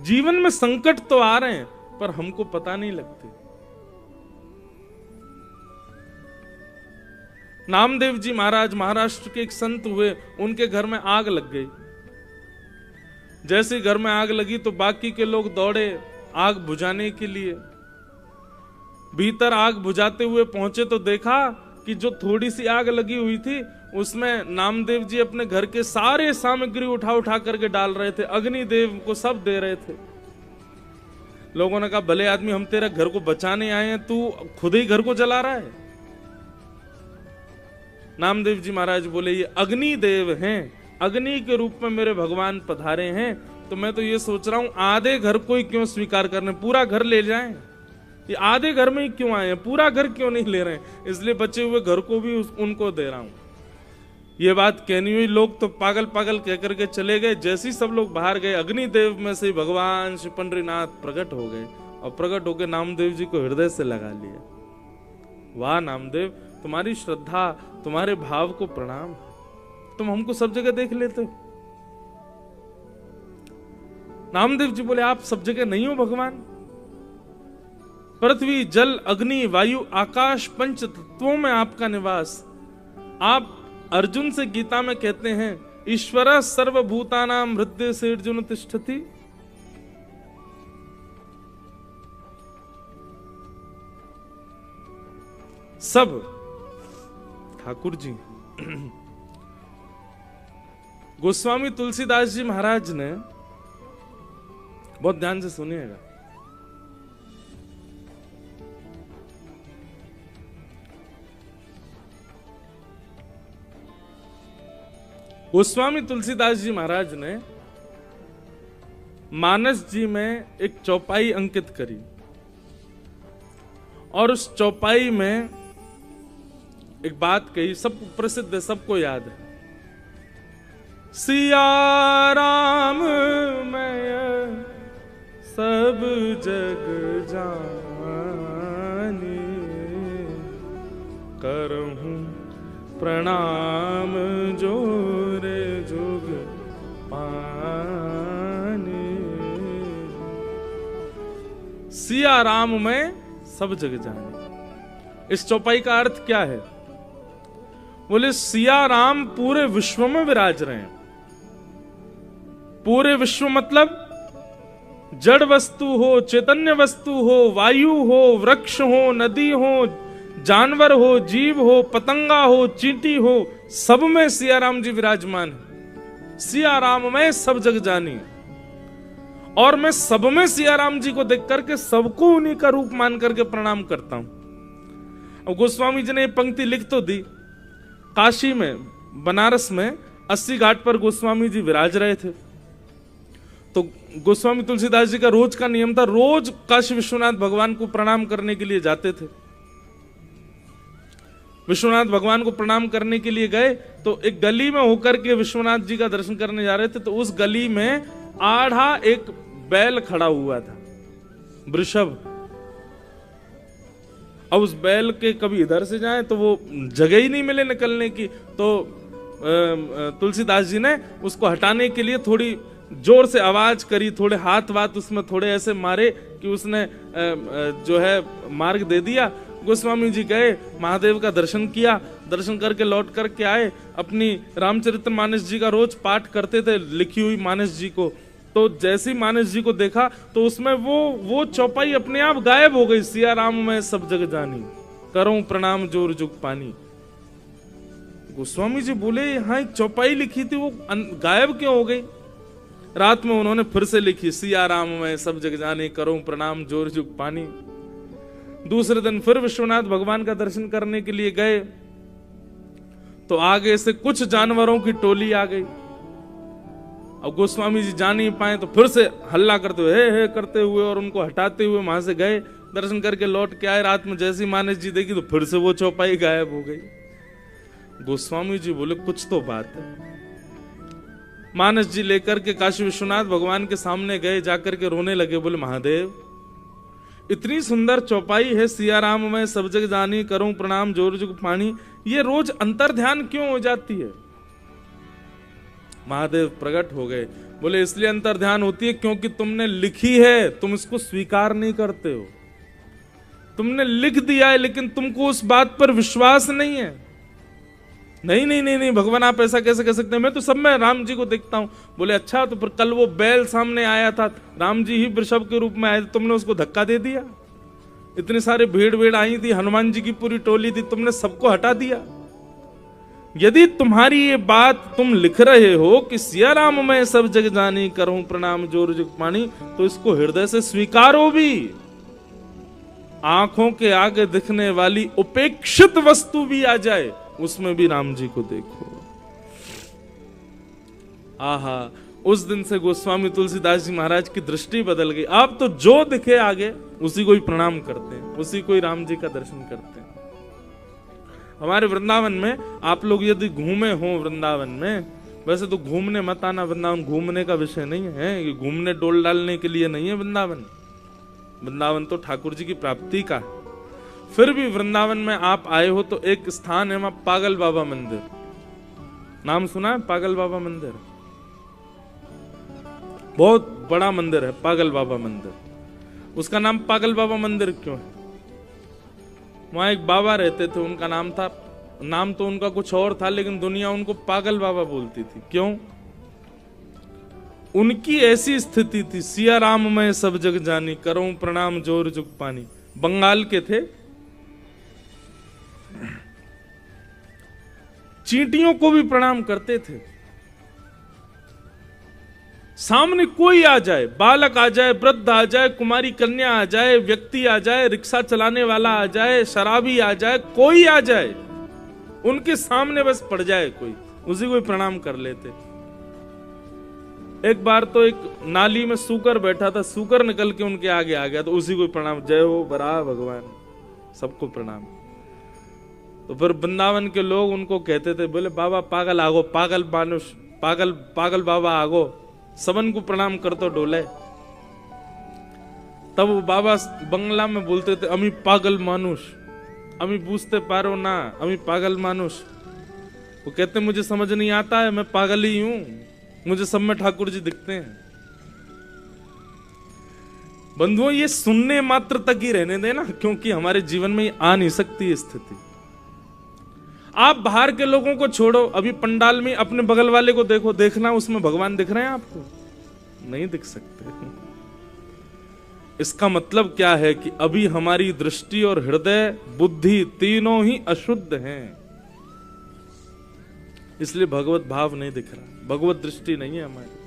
जीवन में संकट तो आ रहे हैं पर हमको पता नहीं लगते। नामदेव जी महाराज महाराष्ट्र के एक संत हुए, उनके घर में आग लग गई। जैसे घर में आग लगी तो बाकी के लोग दौड़े आग बुझाने के लिए। भीतर आग बुझाते हुए पहुंचे तो देखा कि जो थोड़ी सी आग लगी हुई थी उसमें नामदेव जी अपने घर के सारे सामग्री उठा उठा करके डाल रहे थे, अग्निदेव को सब दे रहे थे। लोगों ने कहा भले आदमी, हम तेरा घर को बचाने आए हैं, तू खुद ही घर को जला रहा है। नामदेव जी महाराज बोले ये अग्निदेव हैं, अग्नि के रूप में मेरे भगवान पधारे हैं, तो मैं तो ये सोच रहा हूं आधे घर को ही क्यों स्वीकार करने, पूरा घर ले जाएं। ये आधे घर में ही क्यों आए हैं, पूरा घर क्यों नहीं ले रहे हैं, इसलिए बचे हुए घर को भी उनको दे रहा हूं। ये बात कहनी हुई, लोग तो पागल पागल कह करके चले गए। जैसे ही सब लोग बाहर गए, अग्निदेव में से भगवान श्री पंडरीनाथ प्रकट हो गए और प्रकट होकर नामदेव जी को हृदय से लगा लिया। वाह नामदेव, तुम्हारी श्रद्धा, तुम्हारे भाव को प्रणाम, तुम हमको सब जगह देख लेते हो। नामदेव जी बोले आप सब जगह नहीं हो भगवान। पृथ्वी जल अग्नि वायु आकाश पंच तत्वों में आपका निवास। आप अर्जुन से गीता में कहते हैं ईश्वर सर्वभूतानां हृदय से अर्जुन तिष्ठति। सब ठाकुर जी गोस्वामी तुलसीदास जी महाराज ने, बहुत ध्यान से सुनिएगा, गोस्वामी तुलसीदास जी महाराज ने मानस जी में एक चौपाई अंकित करी और उस चौपाई में एक बात कही, सब प्रसिद्ध है, सबको याद है। सिया राम मैं सब जग जानी, करहूं प्रणाम जोरे जुग पानी। सिया राम में सब जग जानी, इस चौपाई का अर्थ क्या है? बोले सिया राम पूरे विश्व में विराज रहे हैं। पूरे विश्व मतलब जड़ वस्तु हो, चैतन्य वस्तु हो, वायु हो, वृक्ष हो, नदी हो, जानवर हो, जीव हो, पतंगा हो, चींटी हो, सब में सिया राम जी विराजमान है। सिया राम में सब जग जानी, और मैं सब में सिया राम जी को देख करके सबको उन्हीं का रूप मान करके प्रणाम करता हूं। अब गोस्वामी जी ने ये पंक्ति लिख तो दी। काशी में, बनारस में 80 घाट पर गोस्वामी जी विराज रहे थे, तो गोस्वामी तुलसीदास जी का रोज का नियम था, रोज काशी विश्वनाथ भगवान को प्रणाम करने के लिए जाते थे। विश्वनाथ भगवान को प्रणाम करने के लिए गए तो एक गली में होकर के विश्वनाथ जी का दर्शन करने जा रहे थे, तो उस गली में आधा एक बैल खड़ा हुआ था, वृषभ। अब उस बैल के कभी इधर से जाए तो वो जगह ही नहीं मिले निकलने की, तो तुलसीदास जी ने उसको हटाने के लिए थोड़ी जोर से आवाज करी, थोड़े हाथ वाथ उसमें थोड़े ऐसे मारे कि उसने जो है मार्ग दे दिया। गोस्वामी जी गए, महादेव का दर्शन किया, दर्शन करके लौट करके आए। अपनी रामचरितमानस जी का रोज पाठ करते थे, लिखी हुई मानस जी को, तो जैसे ही मानस जी को देखा तो उसमें वो चौपाई अपने आप गायब हो गई। सिया राम में सब जग जानी, करूं प्रणाम जोर जुग पानी। गोस्वामी जी बोले यहाँ एक चौपाई लिखी थी, वो गायब क्यों हो गई? रात में उन्होंने फिर से लिखी, सिया राम में सब जग जानी, करूं प्रणाम जोर जुग पानी। दूसरे दिन फिर विश्वनाथ भगवान का दर्शन करने के लिए गए तो आगे से कुछ जानवरों की टोली आ गई। अब गोस्वामी जी जा नहीं पाए तो फिर से हल्ला करते हुए, हे करते हुए और उनको हटाते हुए वहां से गए, दर्शन करके लौट के आए। रात में जैसी मानस जी देखी तो फिर से वो चौपाई गायब हो गई। गोस्वामी जी बोले कुछ तो बात है। मानस जी लेकर के काशी विश्वनाथ भगवान के सामने गए, जाकर के रोने लगे, बोले महादेव इतनी सुंदर चौपाई है, सिया राम में सब जग जानी, करूं प्रणाम जोर जुग पानी, ये रोज अंतर ध्यान क्यों हो जाती है? महादेव प्रकट हो गए। बोले इसलिए अंतर ध्यान होती है क्योंकि तुमने लिखी है, तुम इसको स्वीकार नहीं करते हो। तुमने लिख दिया है लेकिन तुमको उस बात पर विश्वास नहीं है। नहीं नहीं नहीं नहीं भगवान आप ऐसा कैसे कह सकते हैं, मैं तो सब में राम जी को देखता हूं। बोले अच्छा, तो फिर कल वो बैल सामने आया था, राम जी ही वृषभ के रूप में आए, तुमने उसको धक्का दे दिया। इतनी सारी भीड़ आई थी, हनुमान जी की पूरी टोली थी, तुमने सबको हटा दिया। यदि तुम्हारी ये बात तुम लिख रहे हो कि सिया राम मैं सब जग जानी करूं प्रणाम जोर जुग पानी, तो इसको हृदय से स्वीकारो भी। आंखों के आगे दिखने वाली उपेक्षित वस्तु भी आ जाए, उसमें भी राम जी को देखो। आहा, उस दिन से गोस्वामी तुलसीदास जी महाराज की दृष्टि बदल गई। आप तो जो दिखे आगे उसी को ही प्रणाम करते हैं, उसी को ही राम जी का दर्शन करते हैं। हमारे वृंदावन में आप लोग यदि घूमे हो वृंदावन में, वैसे तो घूमने मत आना, वृंदावन घूमने का विषय नहीं है, ये घूमने डोल डालने के लिए नहीं है वृंदावन। वृंदावन तो ठाकुर जी की प्राप्ति का है। फिर भी वृंदावन में आप आए हो तो एक स्थान है वहां पागल बाबा मंदिर। नाम सुना है पागल बाबा मंदिर? बहुत बड़ा मंदिर है पागल बाबा मंदिर। उसका नाम पागल बाबा मंदिर क्यों है? वहां एक बाबा रहते थे, उनका नाम तो उनका कुछ और था, लेकिन दुनिया उनको पागल बाबा बोलती थी। क्यों? उनकी ऐसी स्थिति थी, सिया राम मैं सब जग जानी करूं प्रणाम जोर जुग पानी। बंगाल के थे, चींटियों को भी प्रणाम करते थे। सामने कोई आ जाए, बालक आ जाए, वृद्ध आ जाए, कुमारी कन्या आ जाए, व्यक्ति आ जाए, रिक्शा चलाने वाला आ जाए, शराबी आ जाए, कोई आ जाए, उनके सामने बस पड़ जाए कोई, उसी को ही प्रणाम कर लेते। एक बार तो एक नाली में सूकर बैठा था, सूकर निकल के उनके आगे आ गया तो उसी को प्रणाम, जय हो बराह भगवान, सबको प्रणाम। तो फिर वृंदावन के लोग उनको कहते थे, बोले बाबा पागल आगो, पागल मानुष, पागल बाबा आगो, सबन को प्रणाम कर तो डोले। तब वो बाबा बंगला में बोलते थे, अमी पागल मानुष, अमी पूछते पारो ना, अमी पागल मानुष। वो कहते मुझे समझ नहीं आता है, मैं पागल ही हूं, मुझे सब में ठाकुर जी दिखते हैं। बंधुओं ये सुनने मात्र तक ही रहने देना, क्योंकि हमारे जीवन में आ नहीं सकती स्थिति। आप बाहर के लोगों को छोड़ो, अभी पंडाल में अपने बगल वाले को देखो, देखना उसमें भगवान दिख रहे हैं आपको? नहीं दिख सकते। इसका मतलब क्या है कि अभी हमारी दृष्टि और हृदय बुद्धि तीनों ही अशुद्ध हैं, इसलिए भगवत भाव नहीं दिख रहा, भगवत दृष्टि नहीं है हमारी।